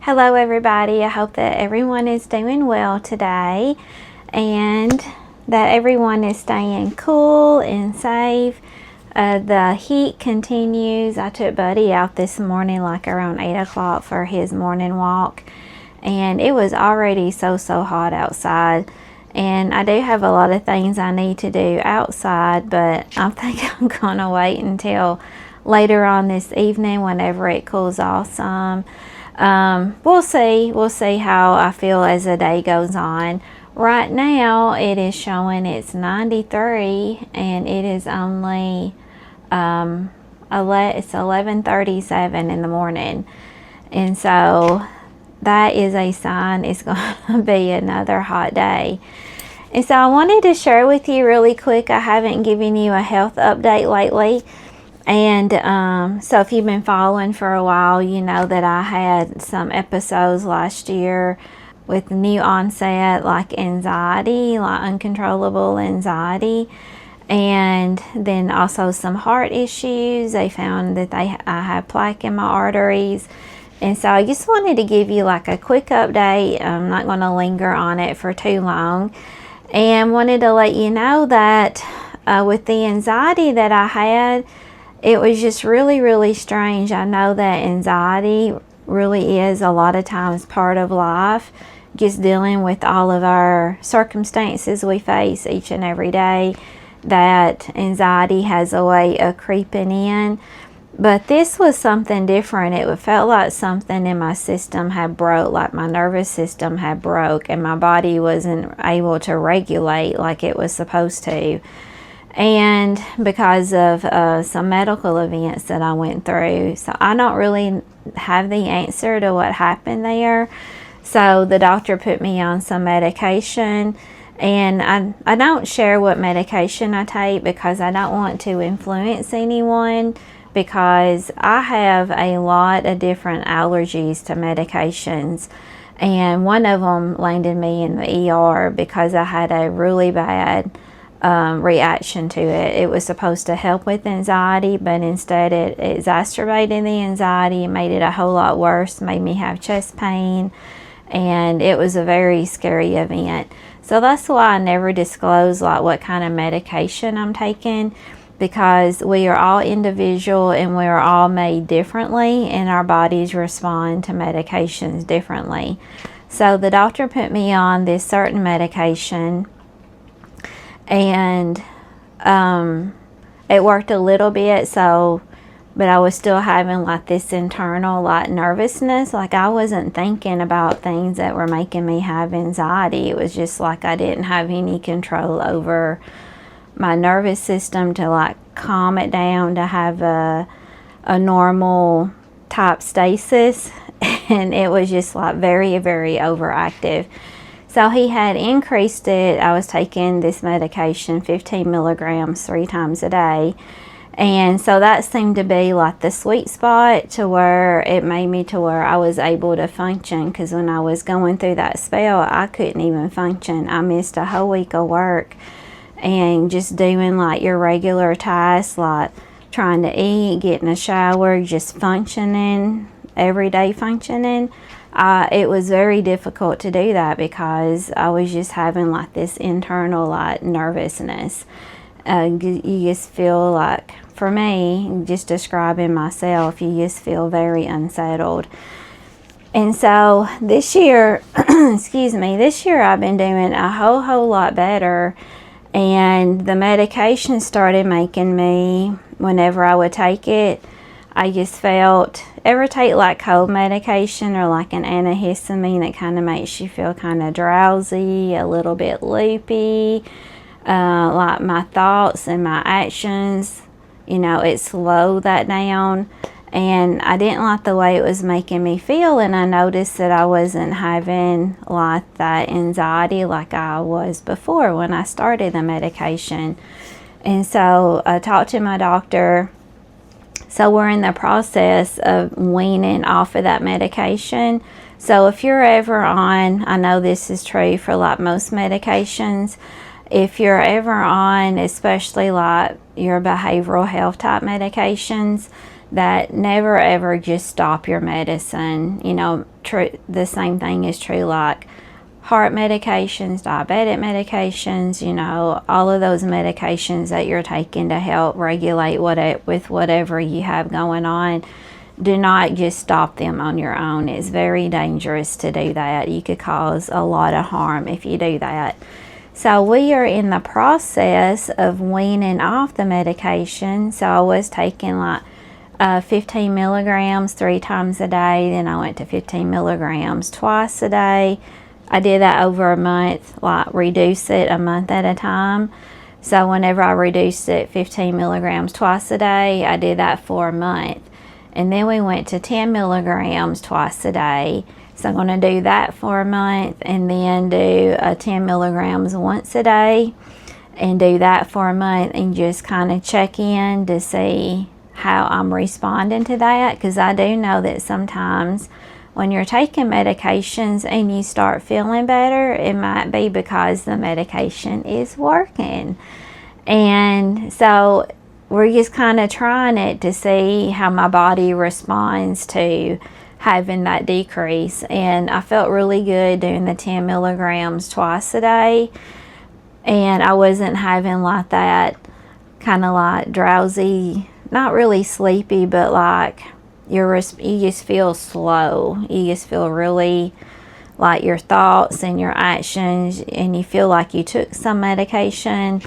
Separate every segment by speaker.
Speaker 1: Hello everybody, I hope that everyone is doing well today and that everyone is staying cool and safe. The heat continues. I took Buddy out this morning like around 8 o'clock for his morning walk, and it was already so hot outside. And I do have a lot of things I need to do outside, but I think I'm gonna wait until later on this evening whenever it cools off some. We'll see how I feel as the day goes on. Right now it is showing it's 93 and it is only it's 11:37 in the morning, and so that is a sign it's going to be another hot day. And so I wanted to share with you really quick. I haven't given you a health update lately. And so if you've been following for a while, you know that I had some episodes last year with new onset like anxiety, like uncontrollable anxiety, and then also some heart issues. They found that I have plaque in my arteries. And so I just wanted to give you like a quick update. I'm not going to linger on it for too long, and wanted to let you know that with the anxiety that I had, it was just really strange. I know that anxiety really is a lot of times part of life, just dealing with all of our circumstances we face each and every day, that anxiety has a way of creeping in. But this was something different. It felt like something in my system had broke, like my nervous system had broke and my body wasn't able to regulate like it was supposed to. And because of some medical events that I went through. So I don't really have the answer to what happened there. So the doctor put me on some medication, and I don't share what medication I take because I don't want to influence anyone, because I have a lot of different allergies to medications. And one of them landed me in the ER because I had a really bad reaction to it. It was supposed to help with anxiety, but instead it exacerbated the anxiety and made it a whole lot worse, made me have chest pain, and it was a very scary event. So that's why I never disclose like what kind of medication I'm taking, because we are all individual and we are all made differently, and our bodies respond to medications differently. So the doctor put me on this certain medication, and it worked a little bit, but I was still having like this internal like nervousness. Like I wasn't thinking about things that were making me have anxiety. It was just like I didn't have any control over my nervous system to like calm it down, to have a normal type stasis, and it was just like very overactive. So he had increased it. I was taking this medication, 15 milligrams 3 times a day. And so that seemed to be like the sweet spot, to where it made me to where I was able to function. Because when I was going through that spell, I couldn't even function. I missed a whole week of work, and just doing like your regular tasks, like trying to eat, getting a shower, just functioning, everyday functioning. It was very difficult to do that because I was just having like this internal like nervousness. You just feel like, for me, just describing myself, you just feel very unsettled. And so this year, excuse me, this year I've been doing a whole lot better. And the medication started making me, whenever I would take it, I just felt, ever take like cold medication or like an antihistamine that kind of makes you feel kind of drowsy, a little bit loopy, like my thoughts and my actions, you know, it slowed that down. And I didn't like the way it was making me feel, and I noticed that I wasn't having like that anxiety like I was before when I started the medication. And so I talked to my doctor. So we're in the process of weaning off of that medication. So if you're ever on, I know this is true for like most medications, if you're ever on, especially like your behavioral health type medications, that never ever just stop your medicine. You know, the same thing is true like heart medications, diabetic medications, you know, all of those medications that you're taking to help regulate with whatever you have going on. Do not just stop them on your own. It's very dangerous to do that. You could cause a lot of harm if you do that. So we are in the process of weaning off the medication. So I was taking like 15 milligrams 3 times a day. Then I went to 15 milligrams twice a day. I did that over a month, like reduce it a month at a time. So whenever I reduced it 15 milligrams twice a day, I did that for a month. And then we went to 10 milligrams twice a day. So I'm going to do that for a month, and then do 10 milligrams once a day, and do that for a month, and just kind of check in to see how I'm responding to that. Because I do know that sometimes when you're taking medications and you start feeling better, it might be because the medication is working. And so we're just kind of trying it to see how my body responds to having that decrease. And I felt really good doing the 10 milligrams twice a day, and I wasn't having like that kind of like drowsy, not really sleepy, but like you just feel slow. You just feel really like your thoughts and your actions, and you feel like you took some medication.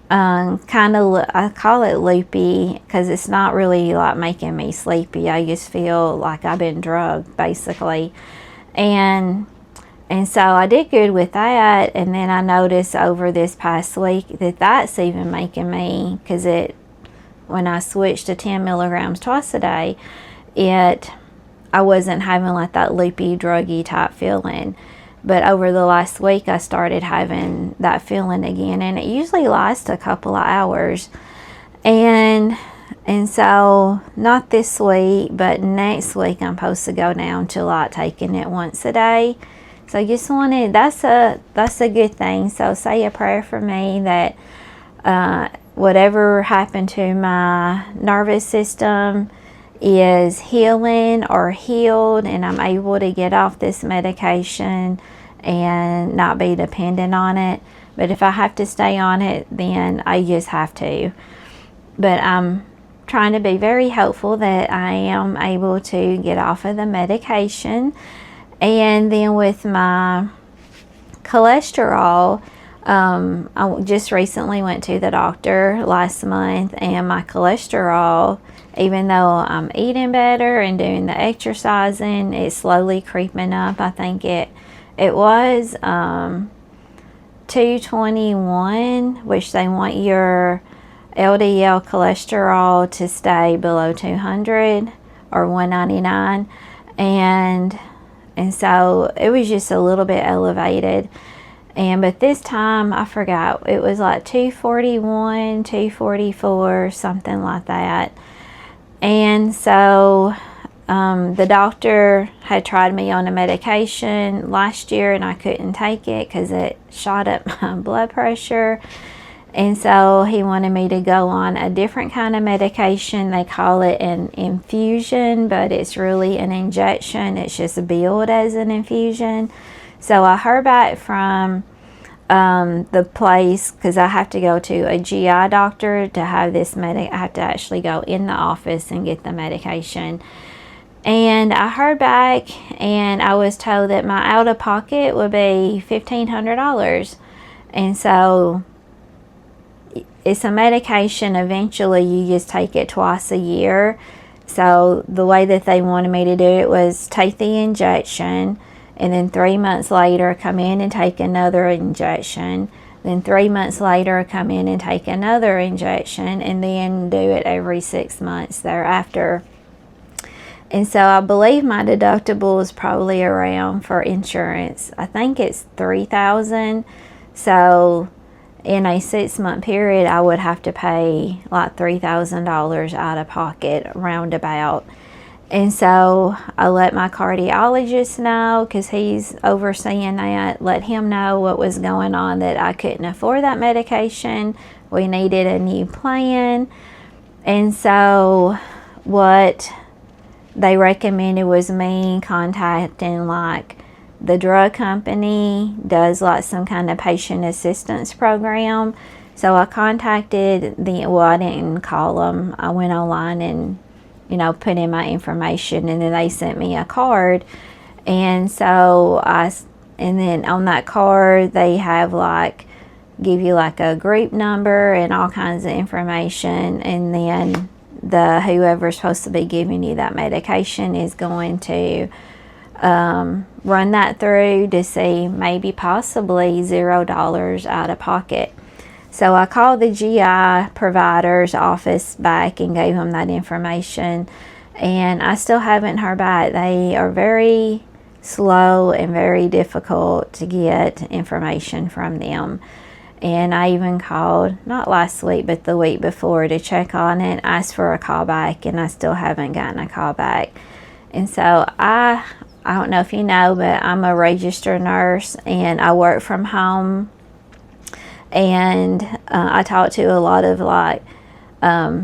Speaker 1: Kind of, I call it loopy because it's not really like making me sleepy. I just feel like I've been drugged basically. And so I did good with that. And then I noticed over this past week that that's even making me, because when I switched to 10 milligrams twice a day, I wasn't having like that loopy, druggy type feeling. But over the last week, I started having that feeling again, and it usually lasts a couple of hours. And so not this week, but next week, I'm supposed to go down to like taking it once a day. So I just wanted, that's a good thing. So say a prayer for me that whatever happened to my nervous system is healing or healed, and I'm able to get off this medication and not be dependent on it. But if I have to stay on it, then I just have to. But I'm trying to be very hopeful that I am able to get off of the medication. And then with my cholesterol, I just recently went to the doctor last month, and my cholesterol, even though I'm eating better and doing the exercising, it's slowly creeping up. I think it was 221, which they want your LDL cholesterol to stay below 200 or 199, and so it was just a little bit elevated. But this time I forgot, it was like 241, 244, something like that. And so the doctor had tried me on a medication last year, and I couldn't take it because it shot up my blood pressure. And so he wanted me to go on a different kind of medication. They call it an infusion, but it's really an injection. It's just billed as an infusion. So I heard back from the place, because I have to go to a GI doctor to have this I have to actually go in the office and get the medication. And I heard back, and I was told that my out-of-pocket would be $1,500. And so it's a medication. Eventually you just take it twice a year. So the way that they wanted me to do it was take the injection, and then 3 months later come in and take another injection, then 3 months later come in and take another injection, and then do it every 6 months thereafter. And so I believe my deductible is probably around, for insurance, I think it's $3,000. So in a 6-month period, I would have to pay like $3,000 out of pocket, roundabout. And so I let my cardiologist know, because he's overseeing that, let him know what was going on, that I couldn't afford that medication. We needed a new plan. And so what they recommended was me contacting like the drug company does like some kind of patient assistance program. So I contacted well, I didn't call them. I went online and, you know, put in my information, and then they sent me a card. And so and then on that card they have like, give you like a group number and all kinds of information, and then whoever's supposed to be giving you that medication is going to run that through to see maybe possibly $0 out of pocket. So I called the GI provider's office back and gave them that information, and I still haven't heard back. They are very slow and very difficult to get information from them. And I even called, not last week, but the week before, to check on it, asked for a call back, and I still haven't gotten a call back. And so I don't know if you know, but I'm a registered nurse, and I work from home. And I talk to a lot of like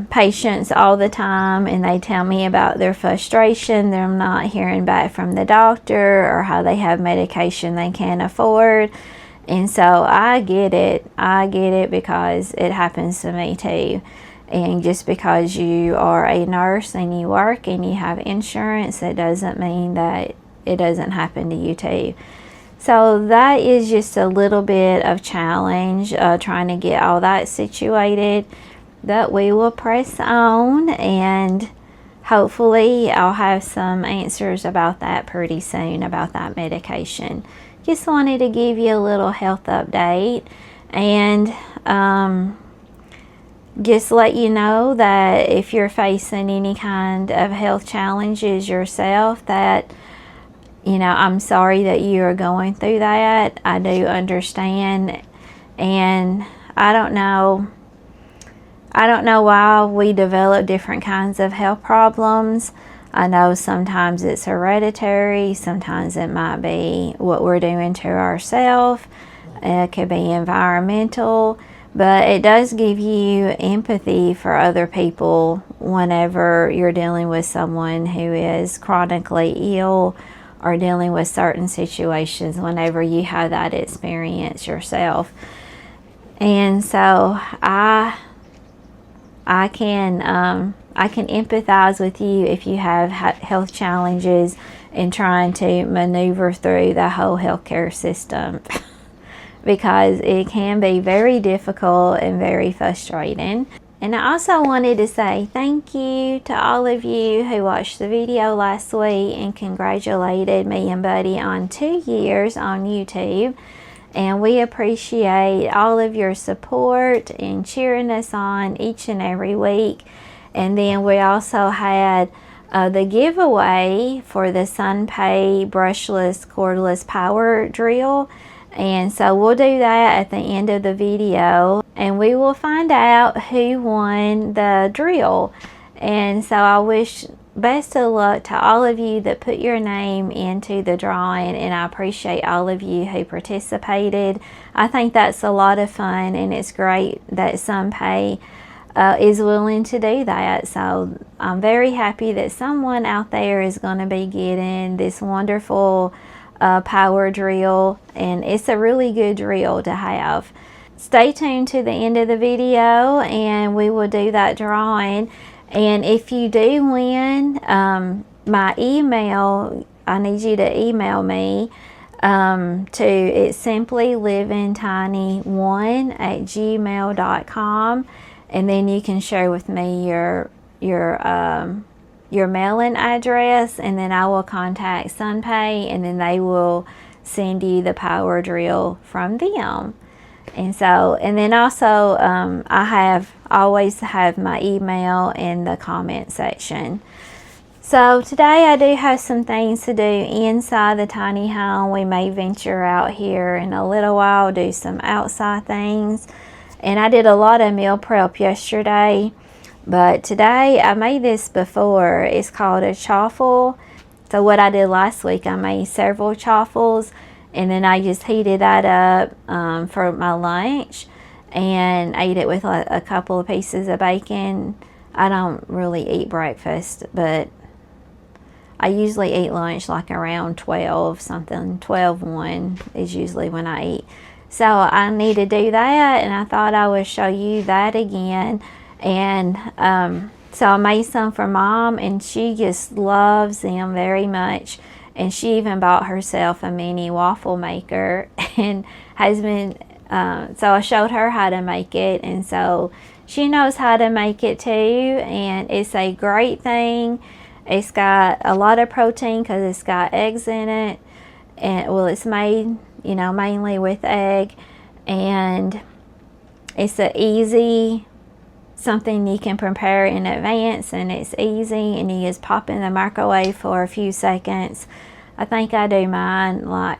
Speaker 1: patients all the time, and they tell me about their frustration. They're not hearing back from the doctor, or how they have medication they can't afford. And so I get it because it happens to me too. And just because you are a nurse and you work and you have insurance, it doesn't mean that it doesn't happen to you too. So that is just a little bit of challenge, trying to get all that situated. But we will press on, and hopefully I'll have some answers about that pretty soon, about that medication. Just wanted to give you a little health update, and just let you know that if you're facing any kind of health challenges yourself, that, you know, I'm sorry that you are going through that. I do understand, and I don't know why we develop different kinds of health problems. I know sometimes it's hereditary, sometimes it might be what we're doing to ourselves. It could be environmental, but it does give you empathy for other people whenever you're dealing with someone who is chronically ill, or dealing with certain situations, whenever you have that experience yourself. And so I can empathize with you if you have health challenges and trying to maneuver through the whole healthcare system because it can be very difficult and very frustrating. And I also wanted to say thank you to all of you who watched the video last week and congratulated me and Buddy on 2 years on YouTube. And we appreciate all of your support and cheering us on each and every week. And then we also had the giveaway for the Sundpey Brushless Cordless Power Drill. And so we'll do that at the end of the video, and we will find out who won the drill. And so I wish best of luck to all of you that put your name into the drawing, and I appreciate all of you who participated. I think that's a lot of fun, and it's great that Sundpey is willing to do that. So I'm very happy that someone out there is going to be getting this wonderful power drill, and it's a really good drill to have. Stay tuned to the end of the video, and we will do that drawing. And if you do win, my email, I need you to email me it's simplylivingtiny1@gmail.com, and then you can share with me your mailing address, and then I will contact Sundpey, and then they will send you the power drill from them. And so, and then also I always have my email in the comment section. So today I do have some things to do inside the tiny home. We may venture out here in a little while, do some outside things. And I did a lot of meal prep yesterday, but today I made this before. It's called a chaffle. So what I did last week, I made several chaffles, and then I just heated that up for my lunch and ate it with a couple of pieces of bacon I don't really eat breakfast, but I usually eat lunch like around 12 something. 12:1 is usually when I eat. So I need to do that, and I thought I would show you that again. And so I made some for Mom, and she just loves them very much. And she even bought herself a mini waffle maker and has been, so I showed her how to make it, and so she knows how to make it too, and it's a great thing. It's got a lot of protein because it's got eggs in it, and well, it's made, you know, mainly with egg, and it's a easy something you can prepare in advance, and it's easy, and you just pop in the microwave for a few seconds. I think I do mine like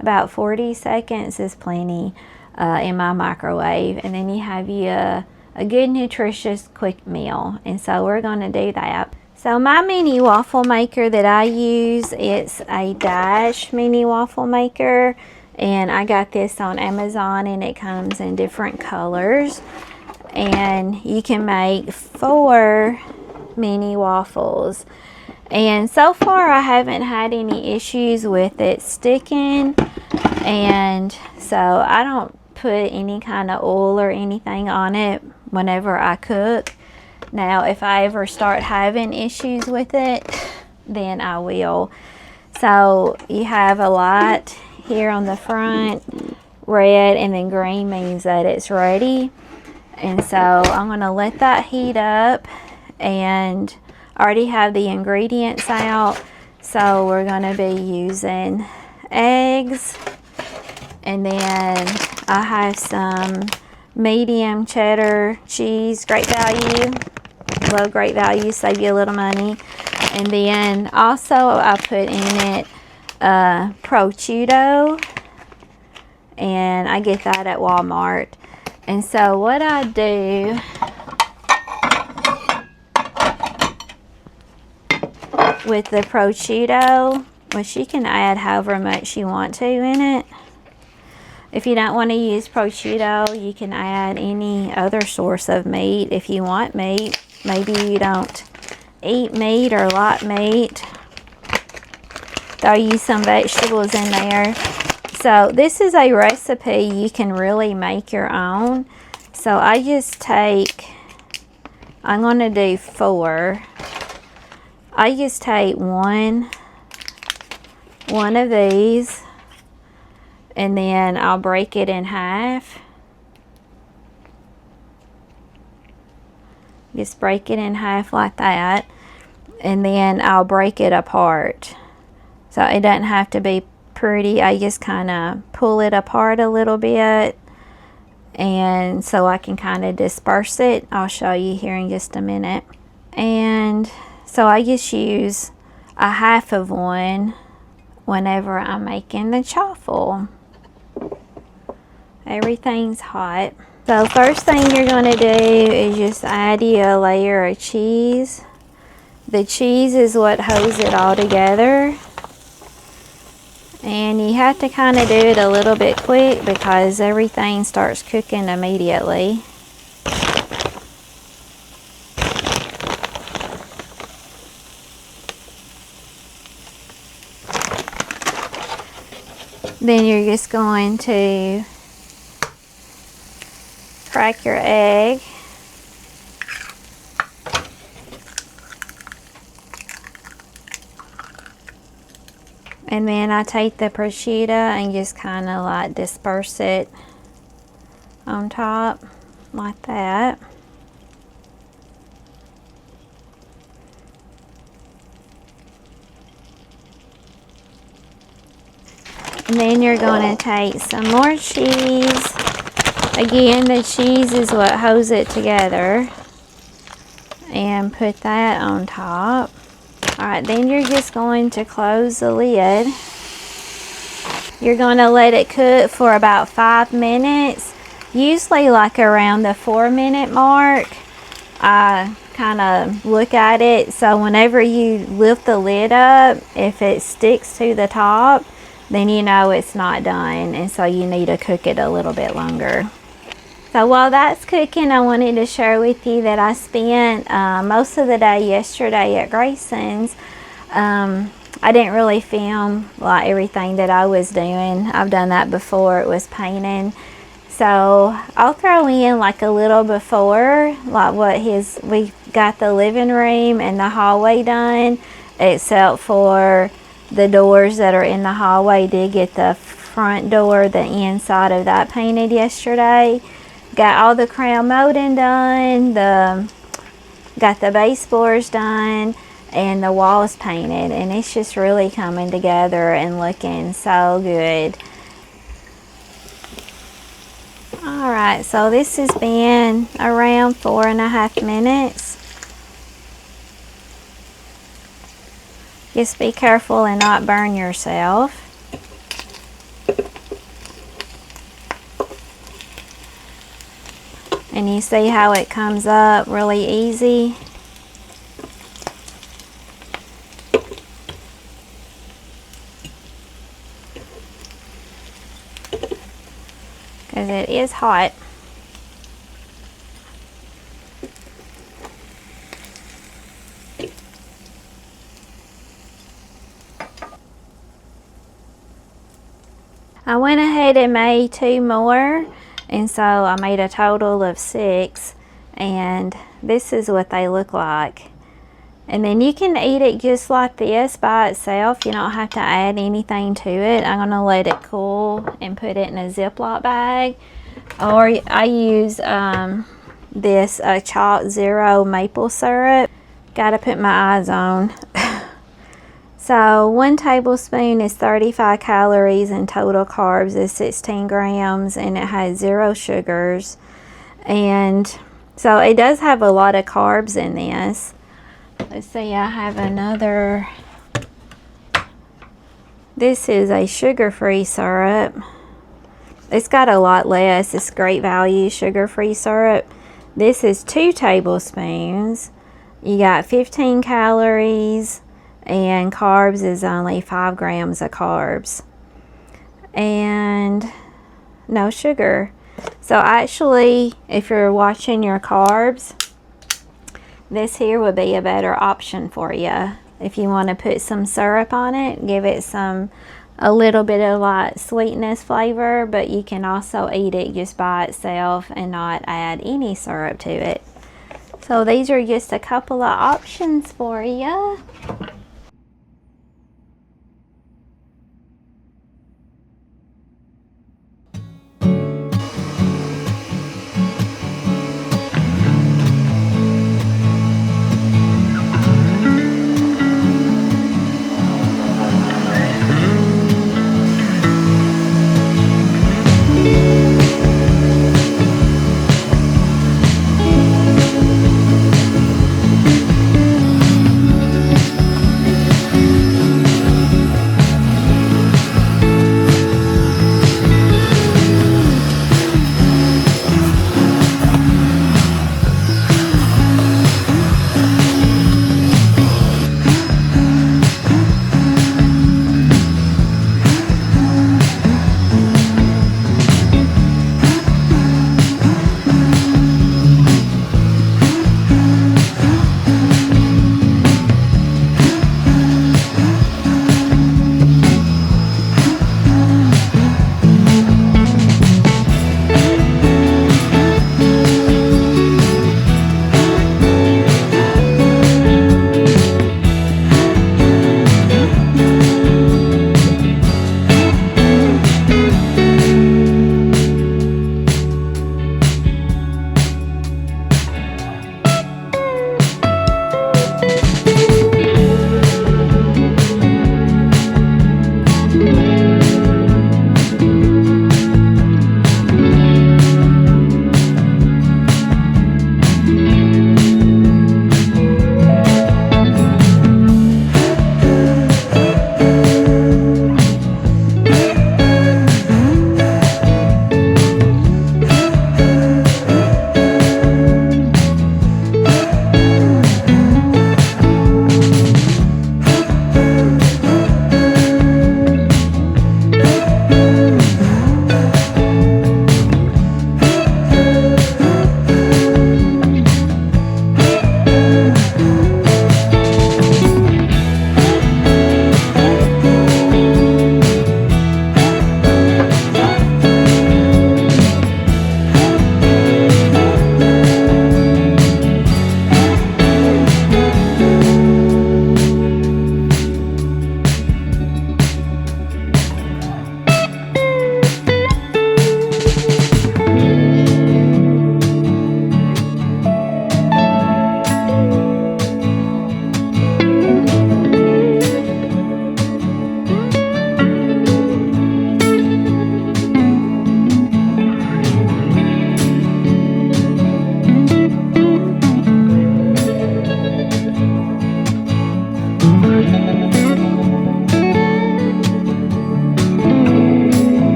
Speaker 1: about 40 seconds is plenty in my microwave, and then you have a good nutritious quick meal. And so we're going to do that. So my mini waffle maker that I use, it's a Dash mini waffle maker, and I got this on Amazon, and it comes in different colors, and you can make 4 mini waffles. And so far I haven't had any issues with it sticking, and so I don't put any kind of oil or anything on it whenever I cook. Now if I ever start having issues with it, then I will. So you have a light here on the front, red, and then green means that it's ready. And so I'm going to let that heat up, and I already have the ingredients out. So we're going to be using eggs, and then I have some medium cheddar cheese, great value. Love Great Value, save you a little money. And then also I put in it prosciutto, and I get that at Walmart. And so what I do, with the prosciutto, which you can add however much you want to in it. If you don't want to use prosciutto, you can add any other source of meat if you want meat. Maybe you don't eat meat or like meat. They'll use some vegetables in there. So this is a recipe you can really make your own. So I just take, I'm going to do 4. I just take one of these, and then I'll break it in half. Just break it in half like that, and then I'll break it apart. So it doesn't have to be pretty. I just kind of pull it apart a little bit, and so I can kind of disperse it. I'll show you here in just a minute. And so I just use a half of one whenever I'm making the chaffle. Everything's hot. So first thing you're going to do is just add you a layer of cheese. The cheese is what holds it all together. And you have to kind of do it a little bit quick because everything starts cooking immediately. Then you're just going to crack your egg. And then I take the prosciutto and just kind of like disperse it on top like that. And then you're going to take some more cheese. Again, the cheese is what holds it together. And put that on top. Alright, then you're just going to close the lid. You're going to let it cook for about 5 minutes. Usually like around the 4-minute mark. I kind of look at it. So whenever you lift the lid up, if it sticks to the top, then you know it's not done, and so you need to cook it a little bit longer. So while that's cooking, I wanted to share with you that I spent most of the day yesterday at Grayson's. I didn't really film like everything that I was doing. I've done that before. It was painting. So I'll throw in like a little before, like we got the living room and the hallway done, except for the doors that are in the hallway. Did get the front door, the inside of that painted yesterday. Got all the crown molding done, got the baseboards done, and the walls painted, and it's just really coming together and looking so good. Alright, so this has been around 4.5 minutes. Just be careful and not burn yourself. And you see how it comes up really easy. Because it is hot. I went ahead and made 2 more. And so I made a total of 6, and this is what they look like. And then you can eat it just like this by itself. You don't have to add anything to it. I'm gonna let it cool and put it in a Ziploc bag. Or I use this Chalk Zero maple syrup. Gotta put my eyes on. So 1 tablespoon is 35 calories, and total carbs is 16 grams, and it has 0 sugars. And so it does have a lot of carbs in this. Let's see, I have another. This is a sugar-free syrup. It's got a lot less. It's great value sugar-free syrup. This is 2 tablespoons. You got 15 calories. And carbs is only 5 grams of carbs. And no sugar. So actually, if you're watching your carbs, this here would be a better option for you. If you want to put some syrup on it, give it a little bit of like sweetness flavor, but you can also eat it just by itself and not add any syrup to it. So these are just a couple of options for you.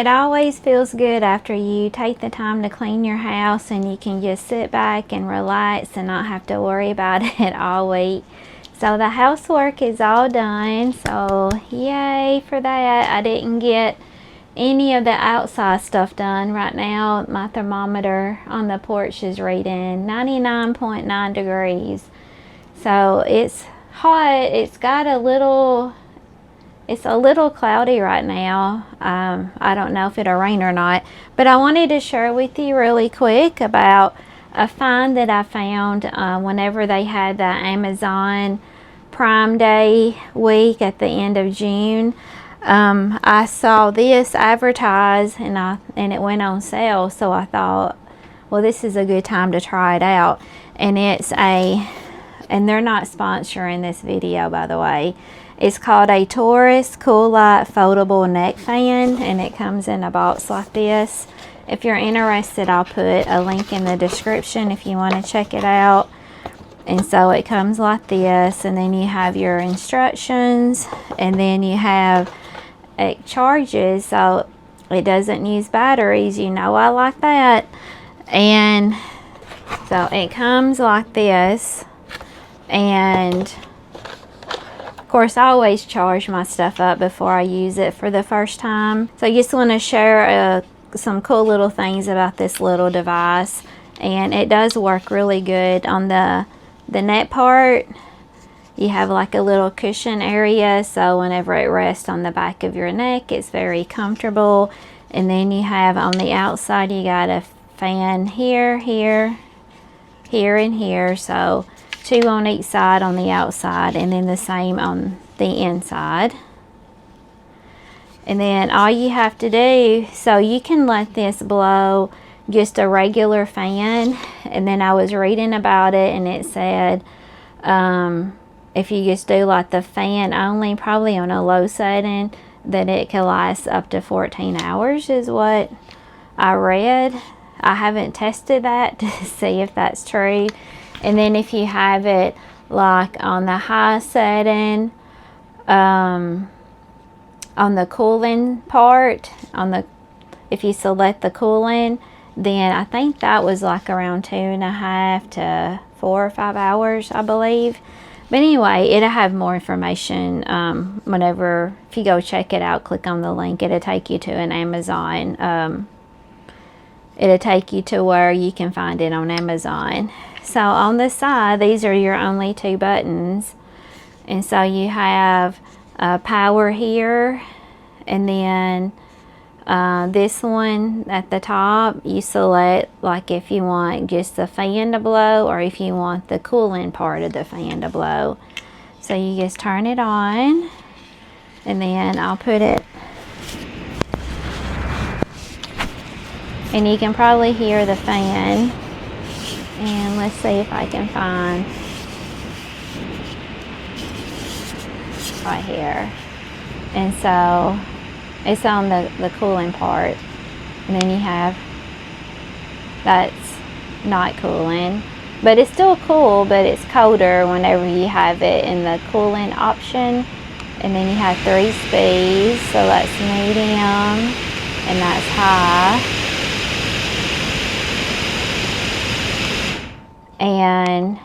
Speaker 1: it always feels good after you take the time to clean your house and you can just sit back and relax and not have to worry about it all week. So the housework is all done, so yay for that. I didn't get any of the outside stuff done. Right now my thermometer on the porch is reading 99.9 degrees. So it's hot. It's a little cloudy right now. I don't know if it'll rain or not, but I wanted to share with you really quick about a find that I found whenever they had the Amazon Prime Day week at the end of June. I saw this advertised and it went on sale, so I thought, well, this is a good time to try it out. And and they're not sponsoring this video, by the way. It's called a Taurus Cool Light Foldable Neck Fan, and it comes in a box like this. If you're interested, I'll put a link in the description if you want to check it out. And so it comes like this, and then you have your instructions, and then you have it charges, so it doesn't use batteries. You know I like that. And so it comes like this, and of course I always charge my stuff up before I use it for the first time. So I just want to share some cool little things about this little device, and it does work really good. On the neck part, you have like a little cushion area, so whenever it rests on the back of your neck, it's very comfortable. And then you have on the outside, you got a fan here, here, and here, so 2 on each side on the outside, and then the same on the inside. And then all you have to do, so you can let this blow just a regular fan. And then I was reading about it, and it said if you just do like the fan only, probably on a low setting, that it can last up to 14 hours is what I read. I haven't tested that to see if that's true. And then if you have it like on the high setting, on the cooling part, if you select the cooling, then I think that was like around 2.5 to 4 or 5 hours, I believe. But anyway, it'll have more information whenever, if you go check it out, click on the link, it'll take you to an Amazon. It'll take you to where you can find it on Amazon. So on the side, these are your only 2 buttons. And so you have power here, and then this one at the top, you select like if you want just the fan to blow or if you want the cooling part of the fan to blow. So you just turn it on, and then I'll put it, and you can probably hear the fan. And let's see if I can find right here. And so it's on the cooling part, and then you have, that's not cooling, but it's still cool, but it's colder whenever you have it in the cooling option. And then you have 3 speeds, so that's medium and that's high. And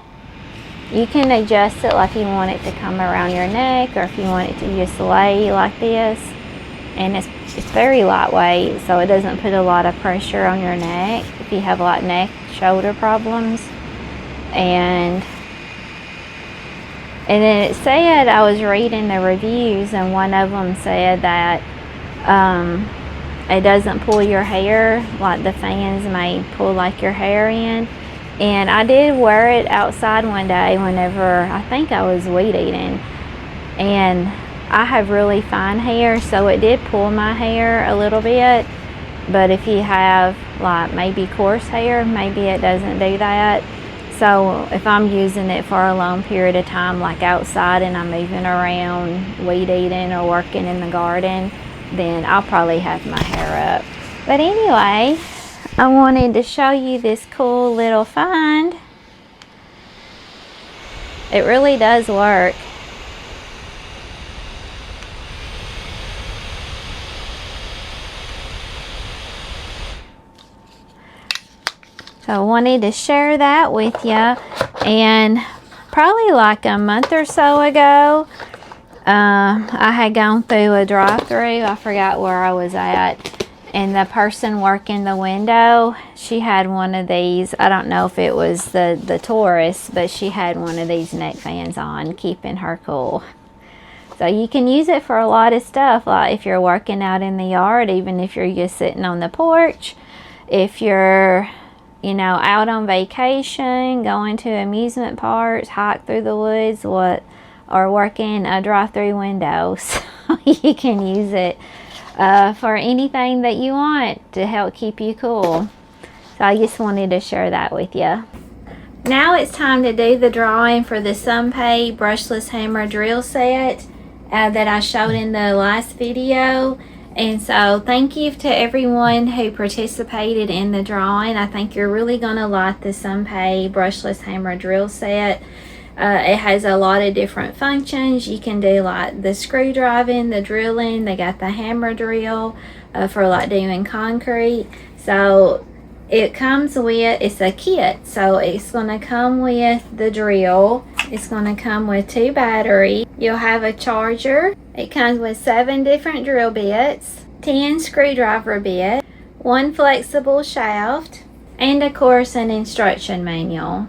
Speaker 1: you can adjust it like you want it to come around your neck, or if you want it to just lay like this. And it's very lightweight, so it doesn't put a lot of pressure on your neck if you have like neck, shoulder problems. And then it said, I was reading the reviews, and one of them said that it doesn't pull your hair like the fans may pull like your hair in. And I did wear it outside one day whenever I think I was weed eating, and I have really fine hair, so it did pull my hair a little bit. But if you have like maybe coarse hair, maybe it doesn't do that. So if I'm using it for a long period of time, like outside, and I'm moving around, weed eating or working in the garden, then I'll probably have my hair up. But anyway, I wanted to show you this cool little find. It really does work. So I wanted to share that with you. And probably like a month or so ago, I had gone through a drive-through. I forgot where I was at. And the person working the window, she had one of these. I don't know if it was the tourist, but she had one of these neck fans on, keeping her cool. So you can use it for a lot of stuff, like if you're working out in the yard, even if you're just sitting on the porch, if you're, you know, out on vacation, going to amusement parks, hike through the woods, or working a drive-through window. So you can use it for anything that you want to help keep you cool. So I just wanted to share that with you. Now it's time to do the drawing for the Sundpey Brushless Hammer drill set that I showed in the last video. And so thank you to everyone who participated in the drawing. I think you're really going to like the Sundpey Brushless Hammer drill set. It has a lot of different functions. You can do like the screw driving, the drilling. They got the hammer drill for like doing concrete. So it comes with, it's a kit. So it's going to come with the drill. It's going to come with 2 batteries. You'll have a charger. It comes with 7 different drill bits, 10 screwdriver bits, 1 flexible shaft, and of course an instruction manual.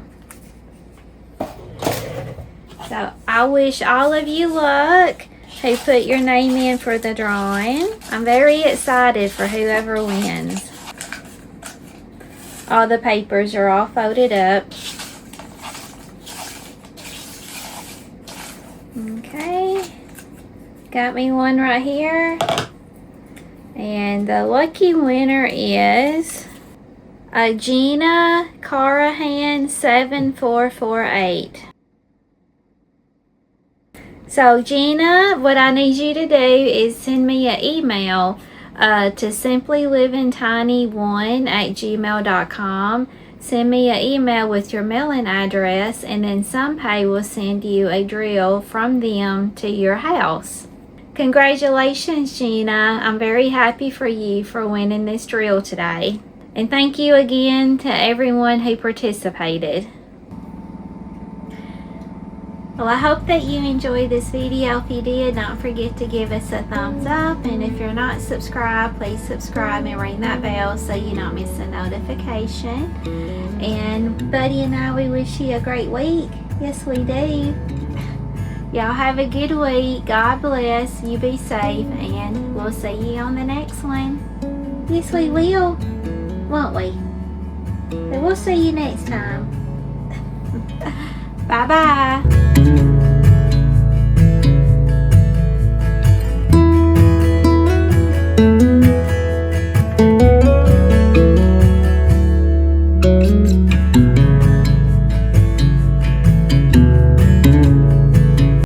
Speaker 1: So I wish all of you luck who put your name in for the drawing. I'm very excited for whoever wins. All the papers are all folded up. Okay, got me one right here. And the lucky winner is a Gina Carahan 7448. So Gina, what I need you to do is send me an email to simplylivingtiny1@gmail.com. Send me an email with your mailing address, and then Sundpey will send you a drill from them to your house. Congratulations, Gina. I'm very happy for you for winning this drill today. And thank you again to everyone who participated. Well, I hope that you enjoyed this video. If you did, don't forget to give us a thumbs up. And if you're not subscribed, please subscribe and ring that bell so you don't miss a notification. And Buddy and I, we wish you a great week. Yes, we do. Y'all have a good week. God bless. You be safe. And we'll see you on the next one. Yes, we will. Won't we? So we'll see you next time. Bye-bye.